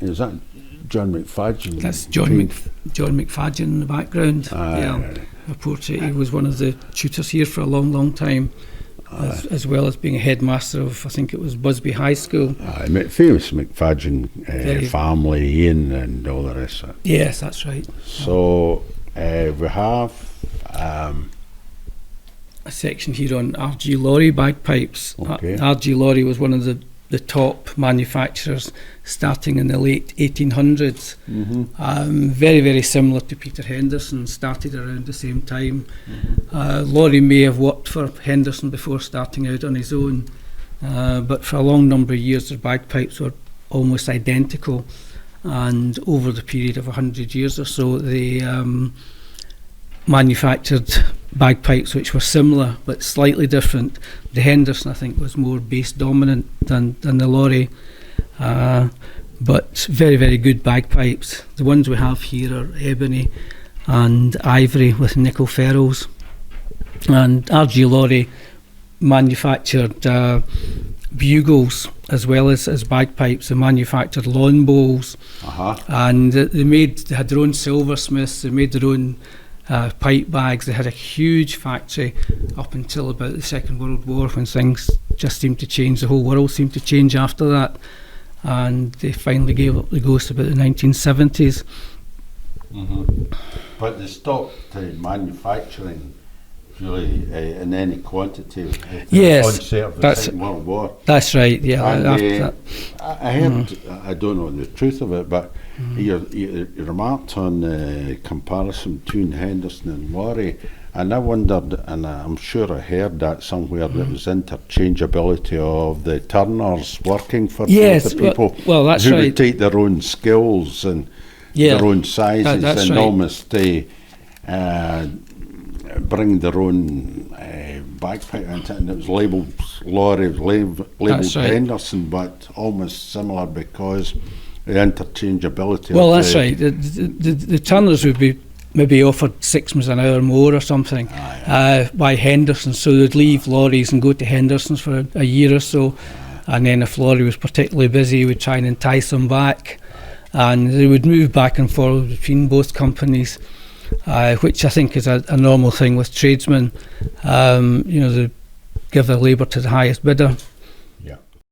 Is that John McFadgen? That's John McFadgen in the background. A portrait. He was one of the tutors here for a long, long time, as well as being a headmaster of, I think it was Busby High School. Famous McFadgen family, Ian and all the rest of it. Yes, that's right. So we have a section here on RGLawrie bagpipes. Okay. RGLawrie was one of the top manufacturers starting in the late 1800s. Very, very similar to Peter Henderson, started around the same time. Lawrie may have worked for Henderson before starting out on his own, but for a long number of years their bagpipes were almost identical, and over the period of 100 years or so they manufactured bagpipes which were similar but slightly different. The Henderson, I think, was more bass dominant than the Lawrie, but very, very good bagpipes. The ones we have here are ebony and ivory with nickel ferrules. And RGLawrie manufactured bugles as well as bagpipes. They manufactured lawn bowls, and they had their own silversmiths. They made their own pipe bags. They had a huge factory up until about the Second World War, when things just seemed to change. The whole world seemed to change after that, and they finally gave up the ghost about the 1970s. But they stopped manufacturing really in any quantity. Yes, onset of the Second World War. That's right. Yeah, after that. I heard. I don't know the truth of it, but you remarked on the comparison between Henderson and Lawrie, and I wondered, and I'm sure I heard that somewhere, that was interchangeability of the turners working for the people. Well, that's who right. would take their own skills and their own sizes and almost bring their own bagpipe into it, and it was labelled Lawrie, it was labelled Henderson, but almost similar because the interchangeability. Well, that's right. The turners would be maybe offered 6 an hour more or something by Henderson, so they'd leave Lawrie's and go to Henderson's for a year or so, and then if Lawrie was particularly busy, we'd try and entice them back, and they would move back and forth between both companies. Which I think is a normal thing with tradesmen. They give their labour to the highest bidder,